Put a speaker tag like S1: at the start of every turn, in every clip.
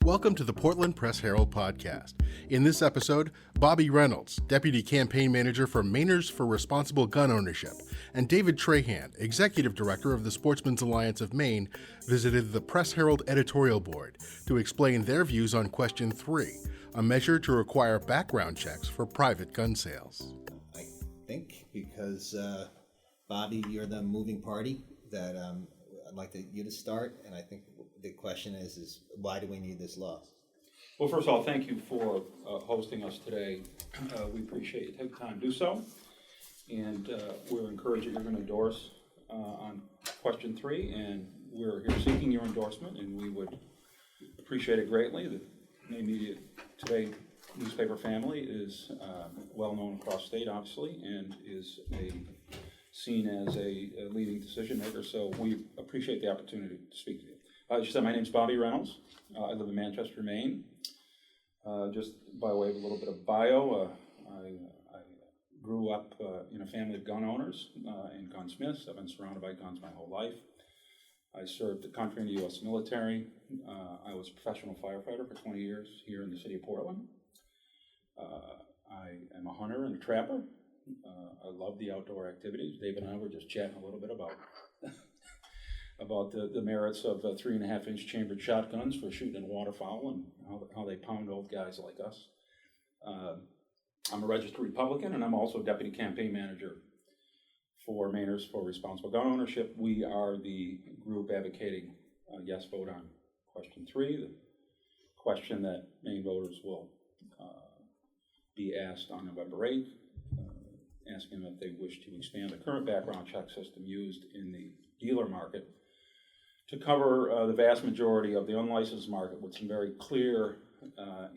S1: Welcome to the Portland Press Herald podcast. In this episode, Bobby Reynolds, Deputy Campaign Manager for Mainers for Responsible Gun Ownership, and David Trahan, Executive Director of the Sportsmans Alliance of Maine, visited the Press Herald Editorial Board to explain their views on Question 3, a measure to require background checks for private gun sales.
S2: I think because, Bobby, you're the moving party, that I'd like you to start, and I think the question is why do we need this law?
S3: Well, first of all, thank you for hosting us today. We appreciate you taking time to do so, and we're encouraged that you're going to endorse on question 3, and we're here seeking your endorsement, and we would appreciate it greatly. The Maine Media Today newspaper family is well known across the state, obviously, and is seen as a leading decision maker, so we appreciate the opportunity to speak to you. As you said, my name's Bobby Reynolds. I live in Manchester, Maine. Just by way of a little bit of bio, I grew up in a family of gun owners and gunsmiths. I've been surrounded by guns my whole life. I served the country in the U.S. military. I was a professional firefighter for 20 years here in the city of Portland. I am a hunter and a trapper. I love the outdoor activities. David and I were just chatting a little bit about the merits of 3.5-inch chambered shotguns for shooting at waterfowl and how they pound old guys like us. I'm a registered Republican, and I'm also Deputy Campaign Manager for Mainers for Responsible Gun Ownership. We are the group advocating a yes vote on question 3, the question that Maine voters will be asked on November 8th, asking if they wish to expand the current background check system used in the dealer market to cover the vast majority of the unlicensed market with some very clear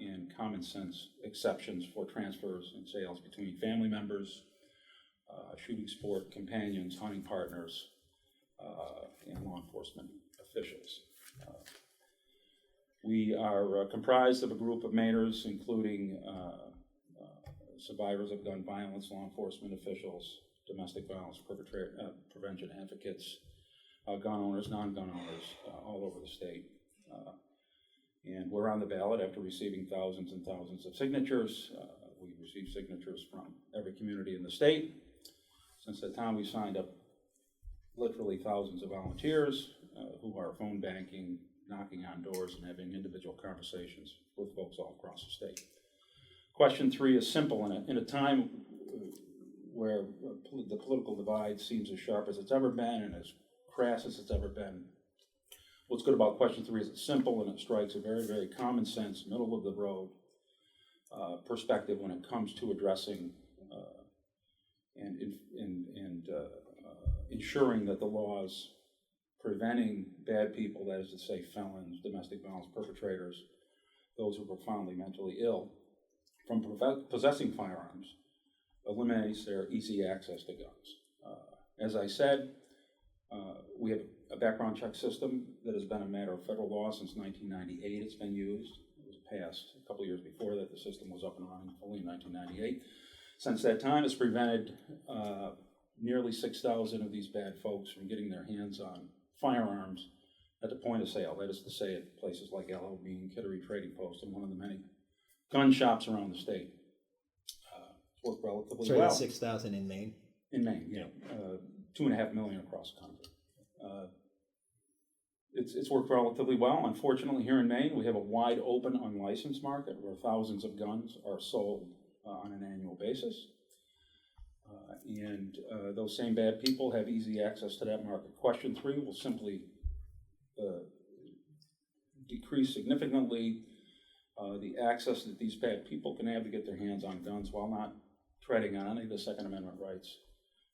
S3: and common sense exceptions for transfers and sales between family members, shooting sport companions, hunting partners, and law enforcement officials. We are comprised of a group of Mainers, including survivors of gun violence, law enforcement officials, domestic violence prevention advocates, gun owners, non-gun owners, all over the state. And we're on the ballot after receiving thousands and thousands of signatures. We've received signatures from every community in the state. Since that time, we've signed up literally thousands of volunteers who are phone banking, knocking on doors, and having individual conversations with folks all across the state. Question 3 is simple. In a time where the political divide seems as sharp as it's ever been and as crass as it's ever been, what's good about question 3 is it's simple and it strikes a very, very common sense, middle of the road perspective when it comes to addressing and ensuring that the laws preventing bad people, that is to say felons, domestic violence perpetrators, those who are profoundly mentally ill, from possessing firearms, eliminates their easy access to guns. As I said, we have a background check system that has been a matter of federal law since 1998. It's been used. It was passed a couple years before that. The system was up and running fully in 1998. Since that time, it's prevented nearly 6,000 of these bad folks from getting their hands on firearms at the point of sale. That is to say, at places like LOB and Kittery Trading Post and one of the many gun shops around the state. It's worked relatively well.
S2: 6,000 in Maine?
S3: In Maine, yeah. 2.5 million across the country. It's worked relatively well. Unfortunately, here in Maine, we have a wide open unlicensed market where thousands of guns are sold on an annual basis. And those same bad people have easy access to that market. Question 3 will simply decrease significantly the access that these bad people can have to get their hands on guns while not treading on any of the Second Amendment rights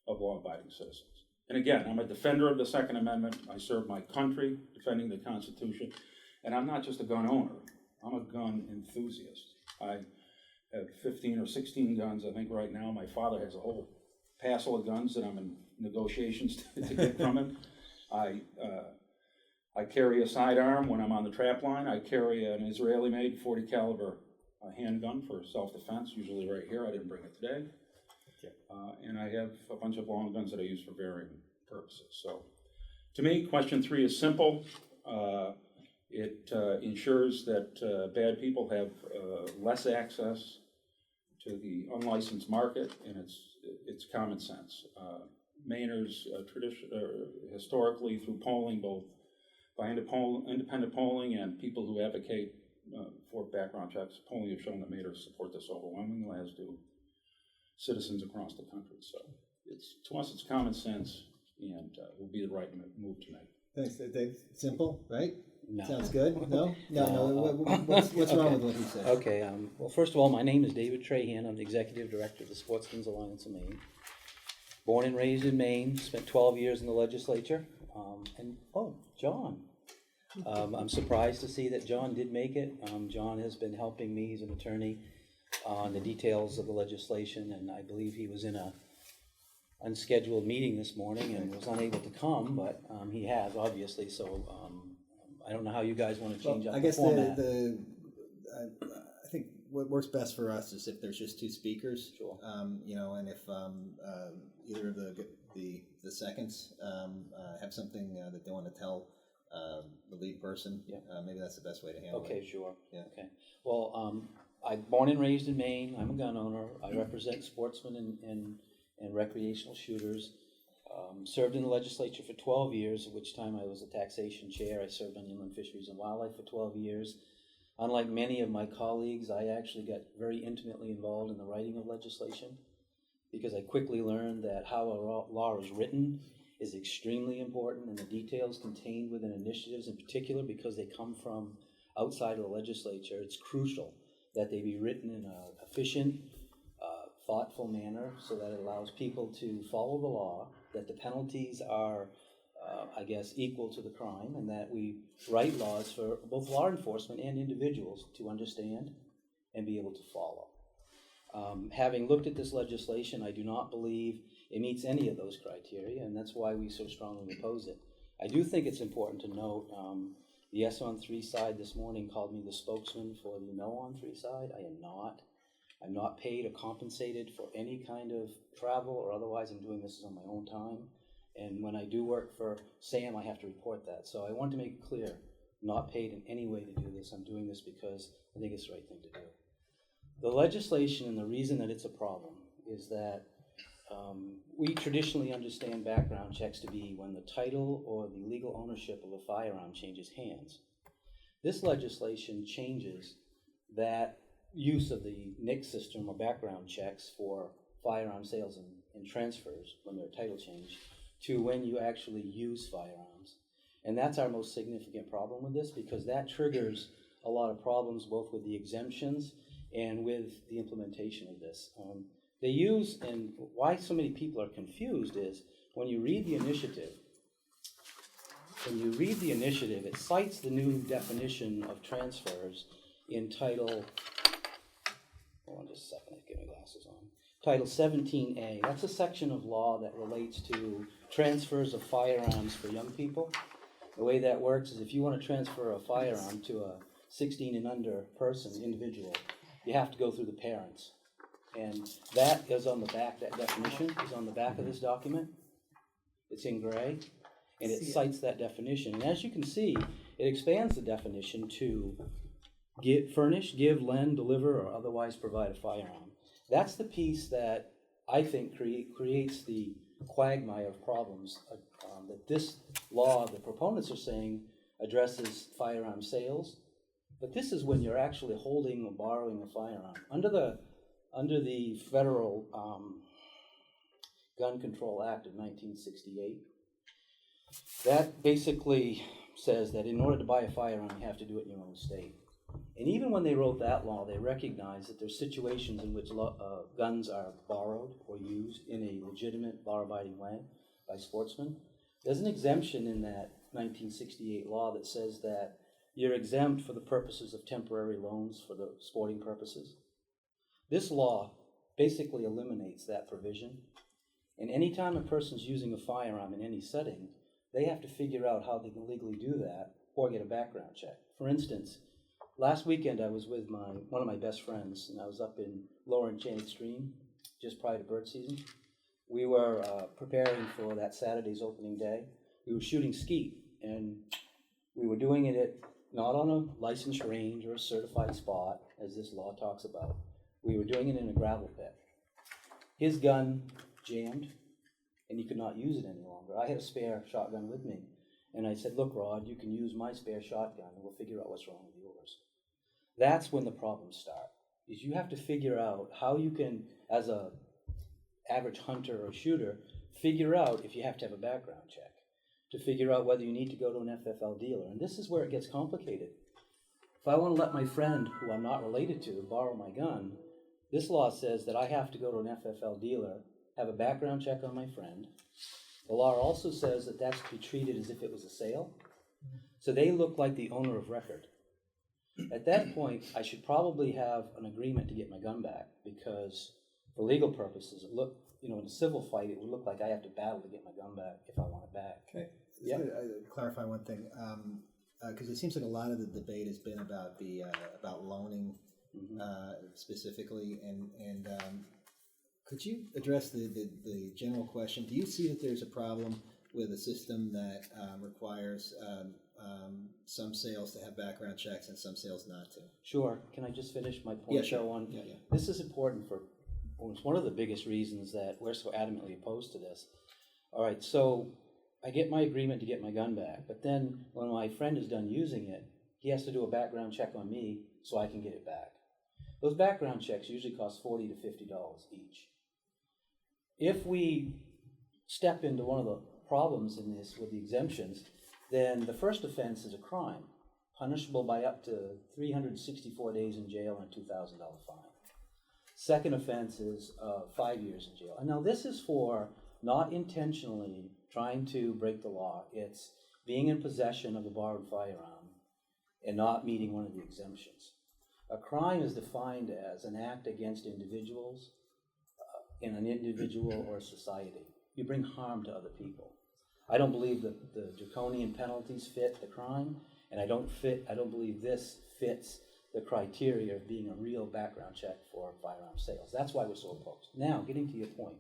S3: of law-abiding citizens. And again, I'm a defender of the Second Amendment. I serve my country defending the Constitution. And I'm not just a gun owner. I'm a gun enthusiast. I have 15 or 16 guns, I think, right now. My father has a whole passel of guns that I'm in negotiations to get from him. I carry a sidearm when I'm on the trap line. I carry an Israeli-made 40 caliber handgun for self-defense, usually right here. I didn't bring it today. And I have a bunch of long guns that I use for varying purposes. So to me, question 3 is simple. It ensures that bad people have less access to the unlicensed market, and it's common sense. Mainers historically through polling, both by independent polling and people who advocate for background checks, polling have shown that Mainers support this overwhelmingly, as do citizens across the country. So to us it's common sense, and will be the right move to make.
S2: Thanks, Dave. Simple, right?
S4: No.
S2: Sounds good. No. What's wrong with what he said?
S4: Okay. Well, first of all, my name is David Trahan. I'm the Executive Director of the Sportsmans Alliance of Maine. Born and raised in Maine, spent 12 years in the legislature. John. I'm surprised to see that John did make it. John has been helping me, he's an attorney, on the details of the legislation, and I believe he was in a unscheduled meeting this morning and was unable to come, but he has, obviously, so I don't know how you guys want to change up the format.
S2: I think what works best for us is if there's just two speakers.
S4: Sure.
S2: And if either of the seconds have something that they want to tell the lead person, maybe that's the best way to handle it.
S4: Okay, sure.
S2: Yeah.
S4: Okay. Well, I'm born and raised in Maine. I'm a gun owner. I represent sportsmen and recreational shooters. Served in the legislature for 12 years, at which time I was a taxation chair. I served on Inland Fisheries and Wildlife for 12 years. Unlike many of my colleagues, I actually got very intimately involved in the writing of legislation, because I quickly learned that how a law is written is extremely important, and the details contained within initiatives in particular, because they come from outside of the legislature, it's crucial that they be written in an efficient, thoughtful manner so that it allows people to follow the law, that the penalties are, equal to the crime, and that we write laws for both law enforcement and individuals to understand and be able to follow. Having looked at this legislation, I do not believe it meets any of those criteria, and that's why we so strongly oppose it. I do think it's important to note, the Yes on 3 side this morning called me the spokesman for the No on 3 side. I am not. I'm not paid or compensated for any kind of travel or otherwise. I'm doing this on my own time. And when I do work for SAM, I have to report that. So I want to make it clear, I'm not paid in any way to do this. I'm doing this because I think it's the right thing to do. The legislation, and the reason that it's a problem, is that we traditionally understand background checks to be when the title or the legal ownership of a firearm changes hands. This legislation changes that use of the NICS system or background checks for firearm sales and transfers when they're title changed to when you actually use firearms. And that's our most significant problem with this, because that triggers a lot of problems both with the exemptions and with the implementation of this. They use, and why so many people are confused is when you read the initiative, it cites the new definition of transfers in Title, hold on just a second, get my glasses on. Title 17A, that's a section of law that relates to transfers of firearms for young people. The way that works is if you want to transfer a firearm to a 16 and under person, individual, you have to go through the parents. And that is on the back, that definition is on the back of this document. It's in gray, and it cites that definition. And as you can see, it expands the definition to furnish, give, lend, deliver, or otherwise provide a firearm. That's the piece that I think creates the quagmire of problems that this law, the proponents are saying, addresses firearm sales. But this is when you're actually holding or borrowing a firearm. Under the Federal Gun Control Act of 1968, that basically says that in order to buy a firearm, you have to do it in your own state. And even when they wrote that law, they recognized that there's situations in which guns are borrowed or used in a legitimate, law-abiding way by sportsmen. There's an exemption in that 1968 law that says that you're exempt for the purposes of temporary loans for the sporting purposes. This law basically eliminates that provision. And anytime a person's using a firearm in any setting, they have to figure out how they can legally do that or get a background check. For instance, last weekend I was with one of my best friends, and I was up in Lower Enchanted Stream just prior to bird season. We were preparing for that Saturday's opening day. We were shooting skeet, and we were doing it at not on a licensed range or a certified spot, as this law talks about. We were doing it in a gravel pit. His gun jammed, and he could not use it any longer. I had a spare shotgun with me, and I said, look, Rod, you can use my spare shotgun, and we'll figure out what's wrong with yours. That's when the problems start, is you have to figure out how you can, as a average hunter or shooter, figure out if you have to have a background check, to figure out whether you need to go to an FFL dealer. And this is where it gets complicated. If I want to let my friend, who I'm not related to, borrow my gun, this law says that I have to go to an FFL dealer, have a background check on my friend. The law also says that that's to be treated as if it was a sale. So they look like the owner of record. At that point, I should probably have an agreement to get my gun back, because for legal purposes, it look, in a civil fight, it would look like I have to battle to get my gun back if I want it back.
S2: Okay.
S4: Yeah.
S2: Clarify one thing, because it seems like a lot of the debate has been about the about loaning specifically, and could you address the general question? Do you see that there's a problem with a system that requires some sales to have background checks and some sales not to?
S4: Sure. Can I just finish my point?
S2: Yeah, sure.
S4: Yeah. This is important for, it's one of the biggest reasons that we're so adamantly opposed to this. All right, so I get my agreement to get my gun back, but then when my friend is done using it, he has to do a background check on me so I can get it back. Those background checks usually cost $40 to $50 each. If we step into one of the problems in this with the exemptions, then the first offense is a crime, punishable by up to 364 days in jail and a $2,000 fine. Second offense is 5 years in jail. And now this is for not intentionally trying to break the law. It's being in possession of a borrowed firearm and not meeting one of the exemptions. A crime is defined as an act against individuals in an individual or a society. You bring harm to other people. I don't believe that the draconian penalties fit the crime, and I don't believe this fits the criteria of being a real background check for firearm sales. That's why we're so opposed. Now, getting to your point,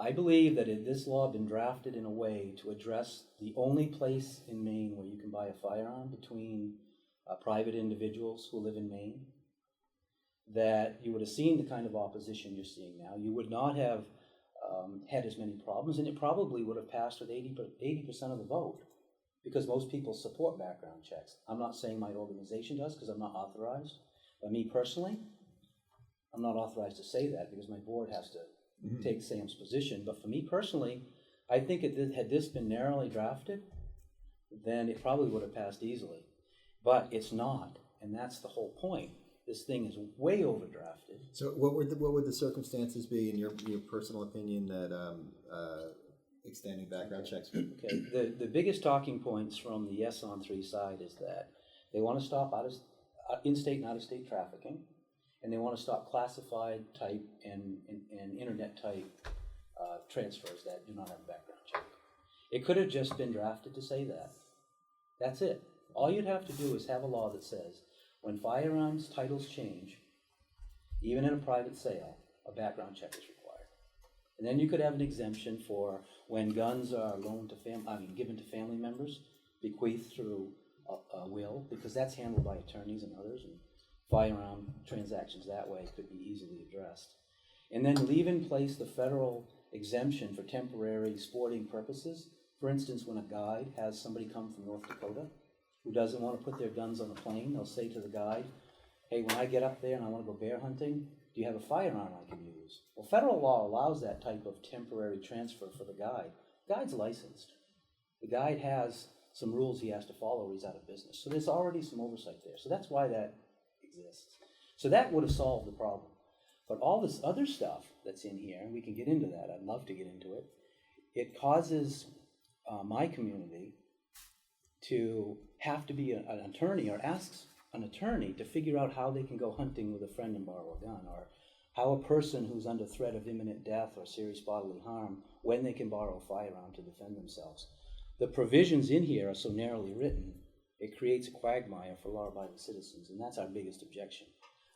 S4: I believe that this law has been drafted in a way to address the only place in Maine where you can buy a firearm between private individuals who live in Maine, that you would have seen the kind of opposition you're seeing now. You would not have had as many problems, and it probably would have passed with 80% of the vote, because most people support background checks. I'm not saying my organization does, because I'm not authorized. But me personally, I'm not authorized to say that, because my board has to take Sam's position. But for me personally, I think had this been narrowly drafted, then it probably would have passed easily. But it's not, and that's the whole point. This thing is way overdrafted.
S2: So what would the circumstances be, in your personal opinion, that extending background checks?
S4: Okay. The biggest talking points from the Yes on 3 side is that they want to stop in-state and out-of-state trafficking, and they want to stop classified type and internet type transfers that do not have a background check. It could have just been drafted to say that. That's it. All you'd have to do is have a law that says when firearms titles change, even in a private sale, a background check is required. And then you could have an exemption for when guns are loaned to given to family members, bequeathed through a will, because that's handled by attorneys and others, and firearm transactions that way could be easily addressed. And then leave in place the federal exemption for temporary sporting purposes. For instance, when a guide has somebody come from North Dakota who doesn't want to put their guns on a plane, they'll say to the guide, hey, when I get up there and I want to go bear hunting, do you have a firearm I can use? Well, federal law allows that type of temporary transfer for the guide. The guide's licensed. The guide has some rules he has to follow or he's out of business. So there's already some oversight there. So that's why that exists. So that would have solved the problem. But all this other stuff that's in here, and we can get into that, I'd love to get into it, it causes my community to have to be an attorney, or asks an attorney to figure out how they can go hunting with a friend and borrow a gun, or how a person who's under threat of imminent death or serious bodily harm, when they can borrow a firearm to defend themselves. The provisions in here are so narrowly written, it creates a quagmire for law-abiding citizens, and that's our biggest objection.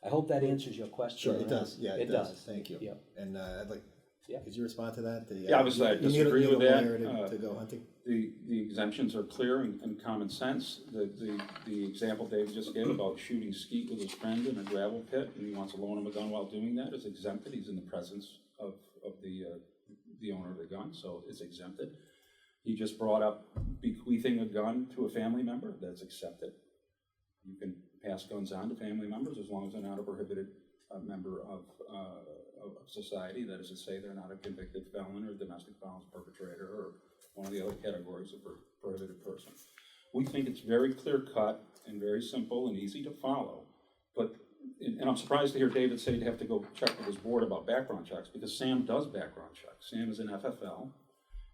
S4: I hope that answers your question.
S2: Sure, it does. Yeah, it does. Thank you.
S4: Yeah.
S2: And I'd like
S4: Yeah.
S2: Could you respond to that?
S3: Yeah, obviously I disagree with that.
S2: To go hunting?
S3: The exemptions are clear and common sense. The example Dave just gave about shooting skeet with his friend in a gravel pit, and he wants to loan him a gun while doing that, is exempted. He's in the presence of the owner of the gun, so it's exempted. He just brought up bequeathing a gun to a family member. That's accepted. You can pass guns on to family members as long as they're not a prohibited member of society. That is to say, they're not a convicted felon or domestic violence perpetrator or one of the other categories of prohibited person. We think it's very clear-cut and very simple and easy to follow. But, and I'm surprised to hear David say he'd have to go check with his board about background checks, because Sam does background checks. Sam is an FFL,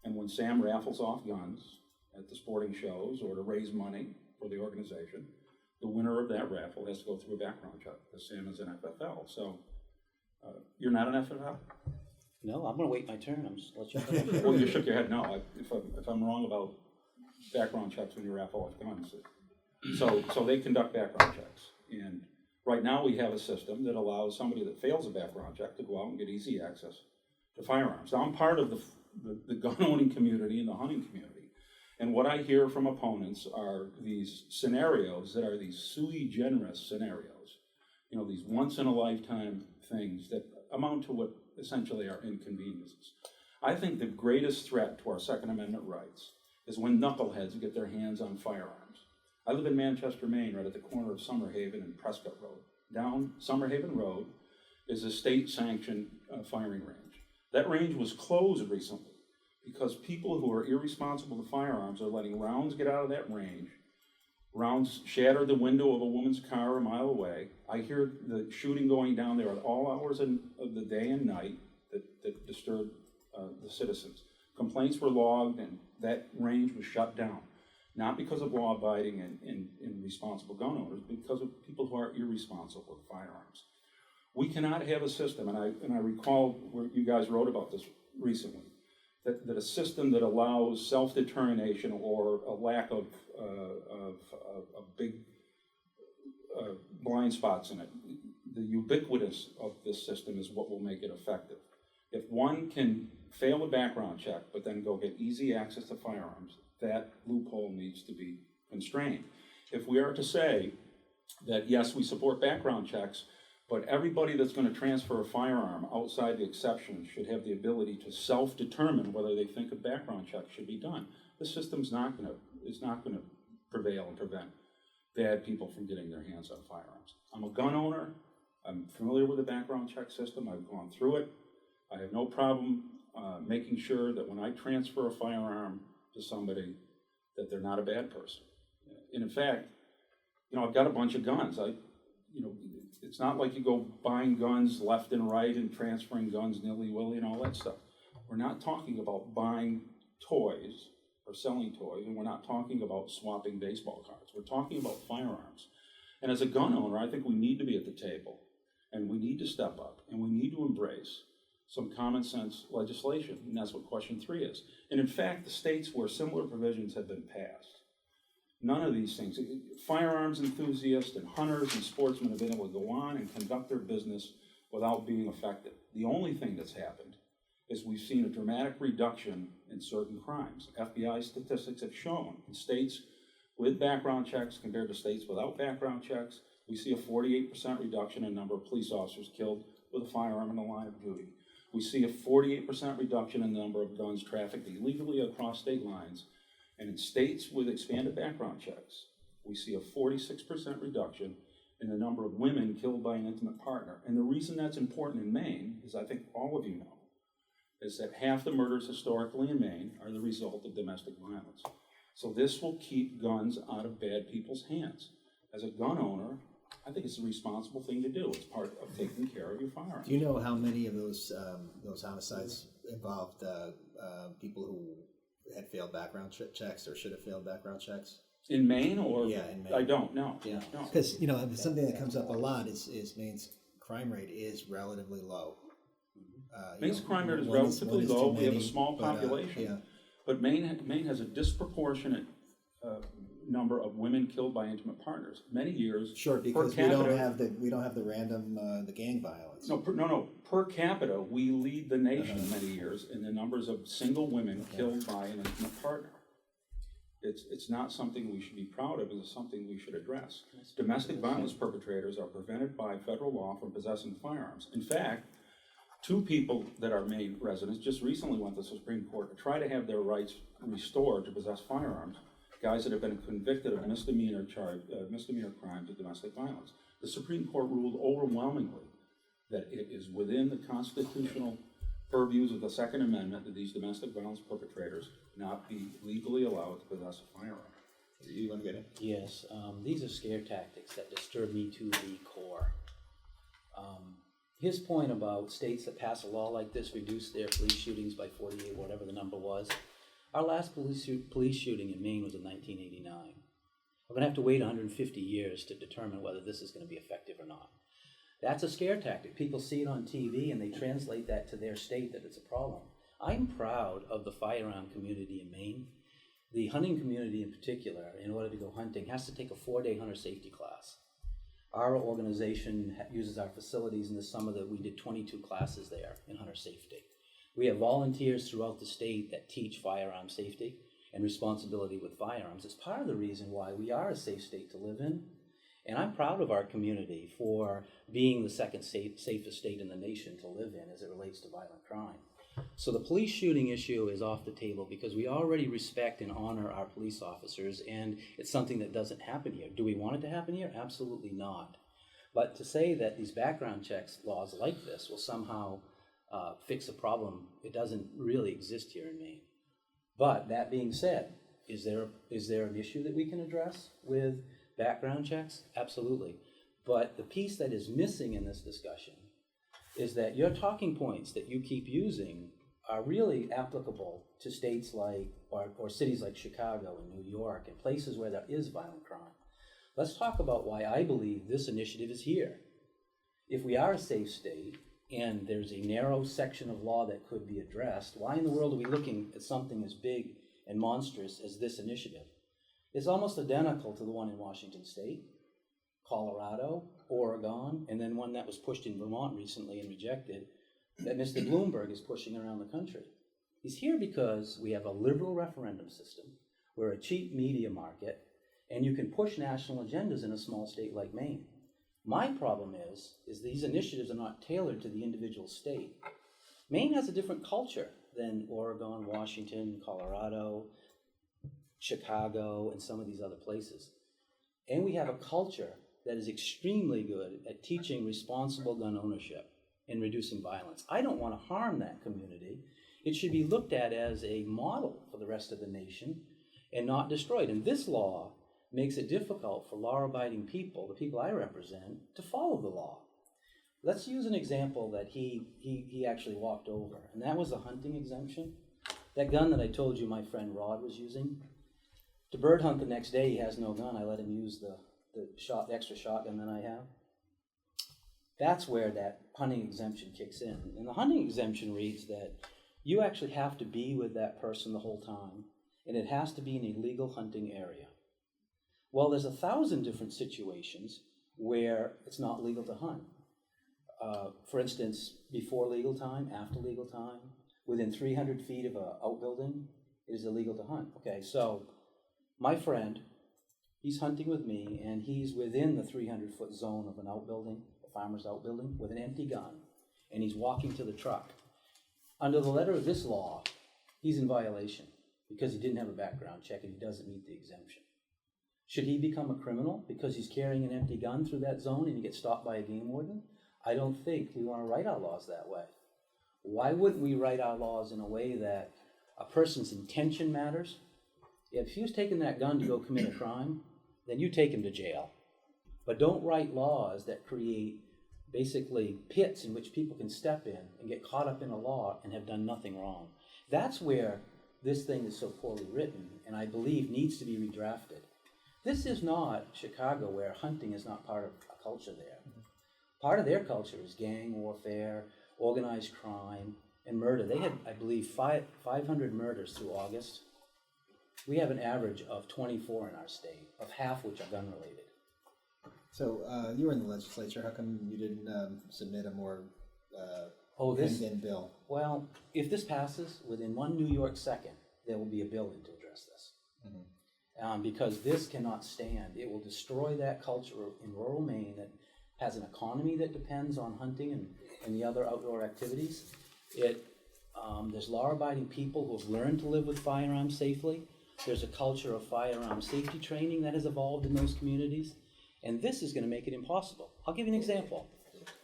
S3: and when Sam raffles off guns at the sporting shows or to raise money for the organization, the winner of that raffle has to go through a background check, because Sam is an FFL. So, you're not an FFL?
S4: No, I'm gonna wait my turn, I'm just let you know.
S3: Well, you shook your head no. If I'm wrong about background checks when you raffle off guns. So they conduct background checks. And right now we have a system that allows somebody that fails a background check to go out and get easy access to firearms. Now, I'm part of the gun owning community and the hunting community. And what I hear from opponents are these scenarios that are these sui generis scenarios. You know, these once in a lifetime things that amount to what essentially are inconveniences. I think the greatest threat to our Second Amendment rights is when knuckleheads get their hands on firearms. I live in Manchester, Maine, right at the corner of Summerhaven and Prescott Road. Down Summerhaven Road is a state-sanctioned firing range. That range was closed recently because people who are irresponsible with firearms are letting rounds get out of that range. Rounds shatter the window of a woman's car a mile away. I hear the shooting going down there at all hours of the day and night that disturb the citizens. Complaints were logged and that range was shut down. Not because of law-abiding and responsible gun owners, but because of people who are irresponsible with firearms. We cannot have a system, and I recall where you guys wrote about this recently, that a system that allows self-determination or a lack of big blind spots in it. The ubiquitous of this system is what will make it effective. If one can fail a background check, but then go get easy access to firearms, that loophole needs to be constrained. If we are to say that, yes, we support background checks, but everybody that's going to transfer a firearm outside the exception should have the ability to self-determine whether they think a background check should be done. The system's not going to prevail and prevent bad people from getting their hands on firearms. I'm a gun owner. I'm familiar with the background check system. I've gone through it. I have no problem making sure that when I transfer a firearm to somebody, that they're not a bad person. And in fact, you know, I've got a bunch of guns. It's not like you go buying guns left and right and transferring guns nilly-willy and all that stuff. We're not talking about buying toys or selling toys, and we're not talking about swapping baseball cards. We're talking about firearms. And as a gun owner, I think we need to be at the table, and we need to step up, and we need to embrace some common sense legislation, and that's what question 3 is. And in fact, the states where similar provisions have been passed, none of these things, firearms enthusiasts and hunters and sportsmen have been able to go on and conduct their business without being affected. The only thing that's happened is we've seen a dramatic reduction in certain crimes. FBI statistics have shown in states with background checks compared to states without background checks, we see a 48% reduction in number of police officers killed with a firearm in the line of duty. We see a 48% reduction in the number of guns trafficked illegally across state lines. And in states with expanded background checks, we see a 46% reduction in the number of women killed by an intimate partner. And the reason that's important in Maine, as I think all of you know, is that half the murders historically in Maine are the result of domestic violence. So this will keep guns out of bad people's hands. As a gun owner, I think it's a responsible thing to do. It's part of taking care of your firearms.
S2: Do you know how many of those homicides involved people who had failed background checks or should have failed background checks?
S3: In Maine or?
S2: Yeah, in Maine.
S3: I don't know.
S2: Yeah,
S3: No.
S2: because something that comes up a lot is Maine's crime rate is relatively low.
S3: Maine's crime rate is
S2: one
S3: relatively low. We have a
S2: many,
S3: small population.
S2: Yeah.
S3: But Maine has a disproportionate number of women killed by intimate partners. Many years,
S2: Sure, because
S3: per capita,
S2: we don't have the random the gang violence.
S3: No. Per capita, we lead the nation many years in the numbers of single women killed by an intimate partner. It's not something we should be proud of. It's something we should address. Domestic violence perpetrators are prevented by federal law from possessing firearms. In fact, 2 people that are Maine residents just recently went to the Supreme Court to try to have their rights restored to possess firearms. Guys that have been convicted of misdemeanor crimes of domestic violence. The Supreme Court ruled overwhelmingly that it is within the constitutional purviews of the Second Amendment that these domestic violence perpetrators not be legally allowed to possess a firearm.
S2: You want to get it?
S4: Yes, these are scare tactics that disturb me to the core. His point about states that pass a law like this reduce their police shootings by 48, whatever the number was. Our last police shooting in Maine was in 1989. We're going to have to wait 150 years to determine whether this is going to be effective or not. That's a scare tactic. People see it on TV and they translate that to their state that it's a problem. I'm proud of the firearm community in Maine. The hunting community in particular, in order to go hunting, has to take a 4-day hunter safety class. Our organization uses our facilities in the summer that we did 22 classes there in hunter safety. We have volunteers throughout the state that teach firearm safety and responsibility with firearms. It's part of the reason why we are a safe state to live in. And I'm proud of our community for being the second safest state in the nation to live in as it relates to violent crime. So the police shooting issue is off the table because we already respect and honor our police officers, and it's something that doesn't happen here. Do we want it to happen here? Absolutely not. But to say that these background checks laws like this will somehow fix a problem, it doesn't really exist here in Maine. But that being said, is there an issue that we can address with background checks? Absolutely. But the piece that is missing in this discussion is that your talking points that you keep using are really applicable to states like, or cities like Chicago and New York and places where there is violent crime. Let's talk about why I believe this initiative is here. If we are a safe state and there's a narrow section of law that could be addressed, why in the world are we looking at something as big and monstrous as this initiative? It's almost identical to the one in Washington State, Colorado, Oregon, and then one that was pushed in Vermont recently and rejected that Mr. Bloomberg is pushing around the country. He's here because we have a liberal referendum system, we're a cheap media market, and you can push national agendas in a small state like Maine. My problem is these initiatives are not tailored to the individual state. Maine has a different culture than Oregon, Washington, Colorado, Chicago, and some of these other places. And we have a culture that is extremely good at teaching responsible gun ownership and reducing violence. I don't want to harm that community. It should be looked at as a model for the rest of the nation and not destroyed. And this law makes it difficult for law-abiding people, the people I represent, to follow the law. Let's use an example that he actually walked over, and that was the hunting exemption. That gun that I told you my friend Rod was using, to bird hunt the next day, he has no gun. I let him use the extra shotgun that I have. That's where that hunting exemption kicks in. And the hunting exemption reads that you actually have to be with that person the whole time, and it has to be in a legal hunting area. Well, there's 1,000 different situations where it's not legal to hunt. For instance, before legal time, after legal time, within 300 feet of an outbuilding, it is illegal to hunt. Okay, so my friend, he's hunting with me, and he's within the 300-foot zone of an outbuilding, a farmer's outbuilding, with an empty gun, and he's walking to the truck. Under the letter of this law, he's in violation because he didn't have a background check and he doesn't meet the exemption. Should he become a criminal because he's carrying an empty gun through that zone and he gets stopped by a game warden? I don't think we want to write our laws that way. Why wouldn't we write our laws in a way that a person's intention matters? If he was taking that gun to go commit a crime, then you take him to jail. But don't write laws that create basically pits in which people can step in and get caught up in a law and have done nothing wrong. That's where this thing is so poorly written and I believe needs to be redrafted. This is not Chicago where hunting is not part of a culture there. Part of their culture is gang warfare, organized crime, and murder. They had, I believe, 500 murders through August. We have an average of 24 in our state, of half which are gun-related.
S2: So you were in the legislature. How come you didn't submit a more in bill?
S4: Well, if this passes, within one New York second, there will be a bill in to address this. Because this cannot stand. It will destroy that culture in rural Maine that has an economy that depends on hunting and the other outdoor activities. There's law-abiding people who have learned to live with firearms safely. There's a culture of firearm safety training that has evolved in those communities. And this is going to make it impossible. I'll give you an example.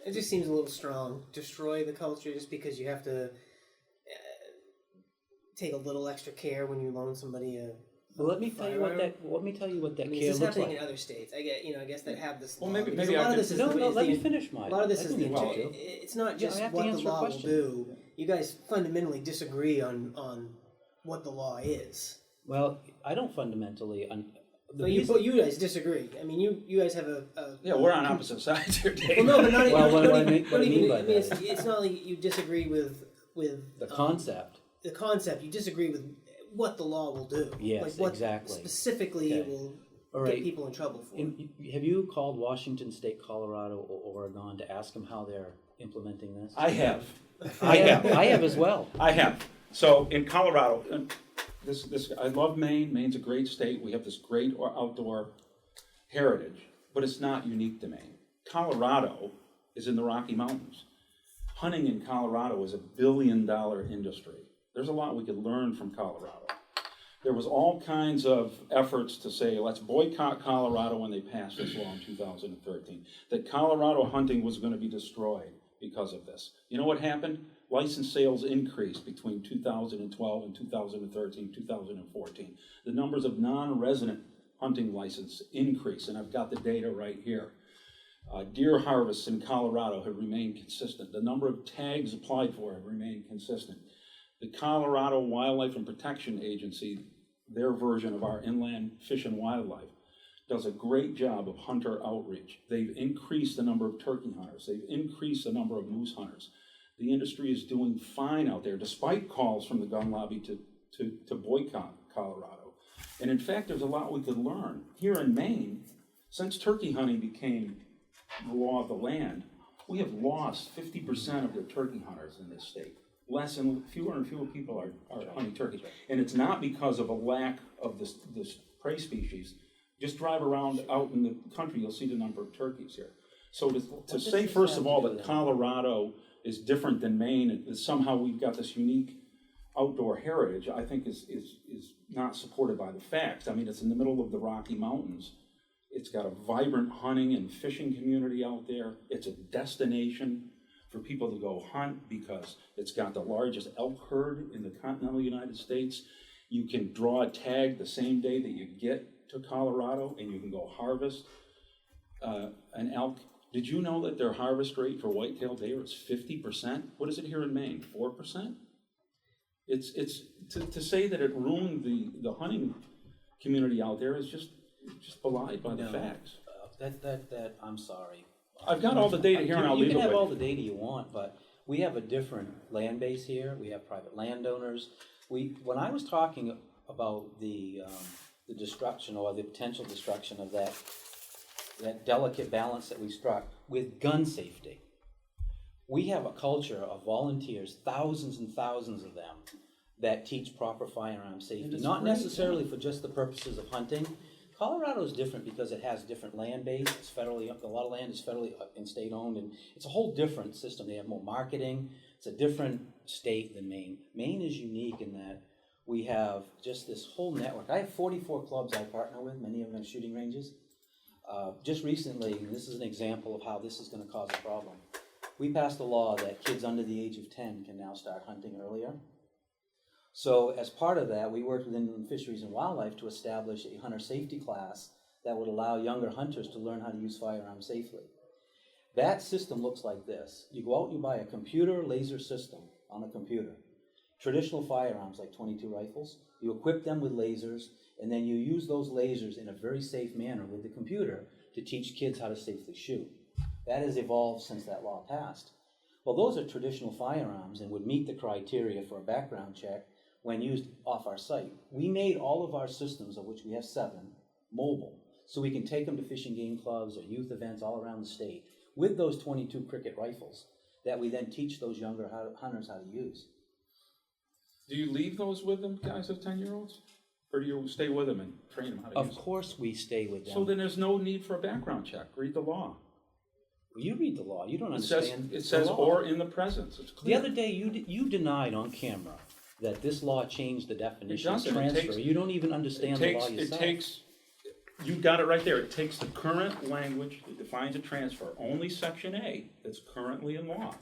S5: It just seems a little strong. Destroy the culture just because you have to take a little extra care when you loan somebody a.
S4: Well, let me tell you what that care
S5: this is
S4: looks
S5: happening
S4: like.
S5: in other states. I guess that have this.
S3: Well,
S5: law.
S3: maybe
S5: a lot
S3: I
S5: of this
S3: could-
S5: is
S4: Let me finish mine.
S5: A lot of this
S4: I
S5: is
S4: can
S5: the
S4: interrupt
S5: intent.
S4: you.
S5: It's not
S4: I
S5: just
S4: have to
S5: what the
S4: answer a
S5: law will
S4: question.
S5: do. You guys fundamentally disagree on what the law is.
S4: Well, I don't fundamentally.
S5: But you guys disagree. I mean, you guys have a
S3: Yeah, we're on opposite sides here, Dave.
S5: well, no, but not
S4: Well, what I
S5: even.
S4: mean- what I mean by that.
S5: It's not like you disagree with
S4: The concept.
S5: the concept. You disagree with what the law will do.
S4: Yes,
S5: like what
S4: exactly.
S5: specifically it
S4: Okay.
S5: will
S4: All
S5: get
S4: right.
S5: people in trouble for.
S4: Have you called Washington State, Colorado, or Oregon to ask them how they're implementing this?
S3: I have.
S4: I have as well.
S3: I have. So in Colorado, I love Maine. Maine's a great state. We have this great outdoor heritage, but it's not unique to Maine. Colorado is in the Rocky Mountains. Hunting in Colorado is $1 billion industry. There's a lot we could learn from Colorado. There was all kinds of efforts to say, let's boycott Colorado when they passed this law in 2013, that Colorado hunting was going to be destroyed because of this. You know what happened? License sales increased between 2012 and 2013, 2014. The numbers of non-resident hunting license increased, and I've got the data right here. Deer harvests in Colorado have remained consistent. The number of tags applied for have remained consistent. The Colorado Wildlife and Protection Agency, their version of our Inland Fish and Wildlife, does a great job of hunter outreach. They've increased the number of turkey hunters. They've increased the number of moose hunters. The industry is doing fine out there, despite calls from the gun lobby to boycott Colorado. And in fact, there's a lot we could learn. Here in Maine, since turkey hunting became the law of the land, we have lost 50% of the turkey hunters in this state. Fewer and fewer people are hunting turkeys. And it's not because of a lack of this prey species. Just drive around out in the country, you'll see the number of turkeys here. So to say, first of all, that Colorado is different than Maine, and somehow we've got this unique outdoor heritage, I think is not supported by the facts. I mean, it's in the middle of the Rocky Mountains. It's got a vibrant hunting and fishing community out there. It's a destination for people to go hunt because it's got the largest elk herd in the continental United States. You can draw a tag the same day that you get to Colorado and you can go harvest an elk. Did you know that their harvest rate for white-tailed deer is 50%? What is it here in Maine, 4%? It's to say that it ruined the hunting community out there is just belied by the facts.
S4: That I'm sorry.
S3: I've got all the data here, and I'll leave it
S4: You can have
S3: with
S4: all
S3: you.
S4: the data you want, but we have a different land base here. We have private landowners. When I was talking about the destruction or the potential destruction of that delicate balance that we struck with gun safety, we have a culture of volunteers, thousands and thousands of them, that teach proper firearm safety, not necessarily for just the purposes of hunting. Colorado is different because it has different land base. It's federally, a lot of land is federally and state owned, and it's a whole different system. They have more marketing. It's a different state than Maine. Maine is unique in that we have just this whole network. I have 44 clubs I partner with, many of them shooting ranges. Just recently, and this is an example of how this is going to cause a problem, we passed a law that kids under the age of 10 can now start hunting earlier. So as part of that, we worked with Inland Fisheries and Wildlife to establish a hunter safety class that would allow younger hunters to learn how to use firearms safely. That system looks like this. You go out and you buy a computer laser system on a computer. Traditional firearms like .22 rifles, you equip them with lasers, and then you use those lasers in a very safe manner with the computer to teach kids how to safely shoot. That has evolved since that law passed. Well, those are traditional firearms and would meet the criteria for a background check when used off our site. We made all of our systems, of which we have 7, mobile, so we can take them to fishing game clubs or youth events all around the state with those 22 cricket rifles that we then teach those younger hunters how to use.
S3: Do you leave those with them, guys of 10-year-olds? Or do you stay with them and train them how to use
S4: Of
S3: them?
S4: course we stay with them.
S3: So then there's no need for a background check. Read the law.
S4: You read the law. You don't
S3: It says,
S4: understand
S3: it says
S4: the law.
S3: or in the presence. It's
S4: The
S3: clear.
S4: other day, you denied on camera that this law changed the definition of
S3: doesn't. It
S4: transfer.
S3: takes-
S4: You don't even understand the law
S3: It
S4: yourself.
S3: takes, you got it right there. It takes the current language that defines a transfer, only section A that's currently in law.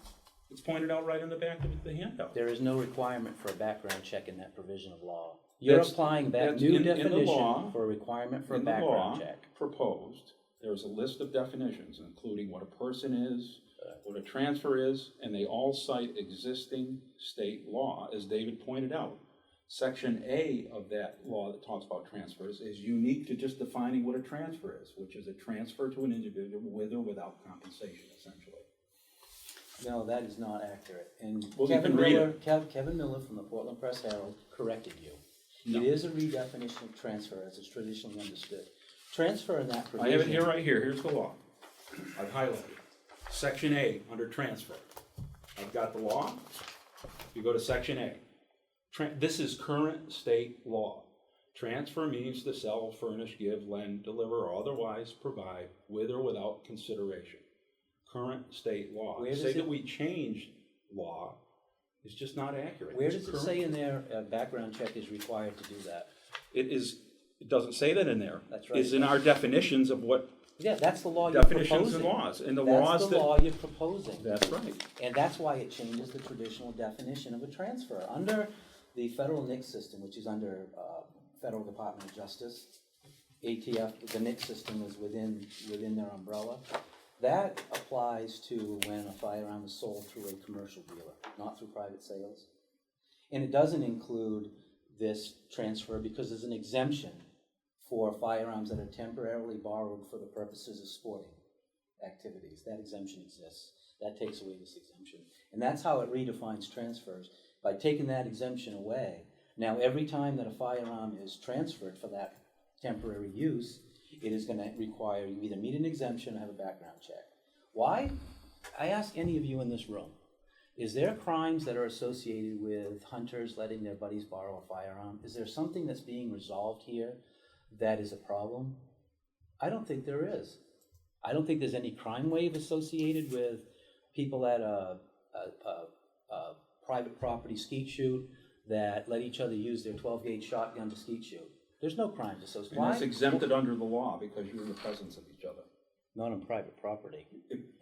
S3: It's pointed out right in the back of the handout.
S4: There is no requirement for a background check in that provision of law. You're
S3: That's-
S4: applying that
S3: that's
S4: new
S3: in the
S4: definition
S3: law.
S4: for a requirement for a
S3: In the law
S4: background check.
S3: proposed, there's a list of definitions, including what a person is, what a transfer is, and they all cite existing state law, as David pointed out. Section A of that law that talks about transfers is unique to just defining what a transfer is, which is a transfer to an individual with or without compensation, essentially.
S4: No, that is not accurate. And
S3: Well, you can read it.
S4: Kevin Miller from the Portland Press Herald corrected you.
S3: No.
S4: It is a redefinition of transfer as it's traditionally understood. Transfer in that
S3: I
S4: provision.
S3: have it here, right here. Here's the law. I've highlighted. Section A, under transfer. I've got the law. You go to section A. This is current state law. Transfer means to sell, furnish, give, lend, deliver, or otherwise provide with or without consideration. Current state law.
S4: Where
S3: To
S4: does
S3: say
S4: it-
S3: that we changed law is just not accurate.
S4: Where
S3: It's
S4: does it
S3: current.
S4: say in there a background check is required to do that?
S3: It doesn't say that in there.
S4: That's right.
S3: It's in our definitions of what
S4: Yeah, that's the law you're
S3: definitions
S4: proposing.
S3: and laws. And the
S4: That's
S3: laws
S4: the
S3: that.
S4: law you're proposing.
S3: That's right.
S4: And that's why it changes the traditional definition of a transfer. Under the federal NICS system, which is under Federal Department of Justice, ATF, the NICS system is within their umbrella. That applies to when a firearm is sold through a commercial dealer, not through private sales. And it doesn't include this transfer because there's an exemption for firearms that are temporarily borrowed for the purposes of sporting activities. That exemption exists. That takes away this exemption. And that's how it redefines transfers, by taking that exemption away. Now, every time that a firearm is transferred for that temporary use, it is going to require you either meet an exemption or have a background check. Why? I ask any of you in this room, is there crimes that are associated with hunters letting their buddies borrow a firearm? Is there something that's being resolved here that is a problem? I don't think there is. I don't think there's any crime wave associated with people at a private property skeet shoot that let each other use their 12-gauge shotgun to skeet shoot. There's no crimes associated.
S3: And it's exempted under the law because you're in the presence of each other.
S4: Not on private property.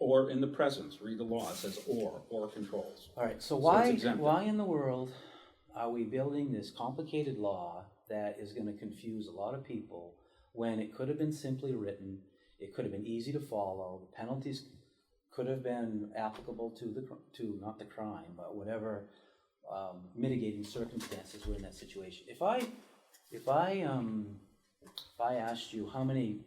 S3: Or in the presence, read the law, it says or controls.
S4: All right, so
S3: it's exempted.
S4: why in the world are we building this complicated law that is going to confuse a lot of people when it could have been simply written, it could have been easy to follow, the penalties could have been applicable to not the crime, but whatever mitigating circumstances were in that situation. If I asked you how many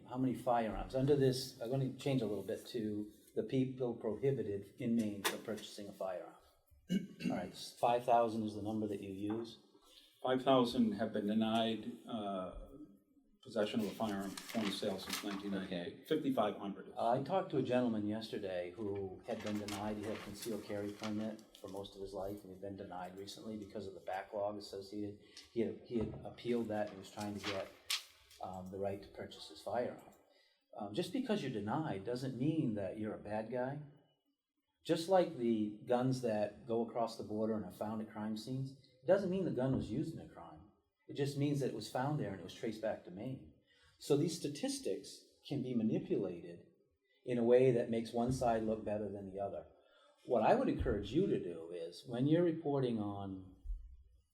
S4: firearms under this, I'm going to change a little bit to the people prohibited in Maine from purchasing a firearm. All right, 5,000 is the number that you use.
S3: 5,000 have been denied possession of a firearm from the sale since 1998. 5,500.
S4: I talked to a gentleman yesterday who had been denied. He had a concealed carry permit for most of his life, and he'd been denied recently because of the backlog associated. He had appealed that and was trying to get the right to purchase his firearm. Just because you're denied doesn't mean that you're a bad guy. Just like the guns that go across the border and are found at crime scenes, it doesn't mean the gun was used in a crime. It just means that it was found there and it was traced back to Maine. So these statistics can be manipulated in a way that makes one side look better than the other. What I would encourage you to do is, when you're reporting on,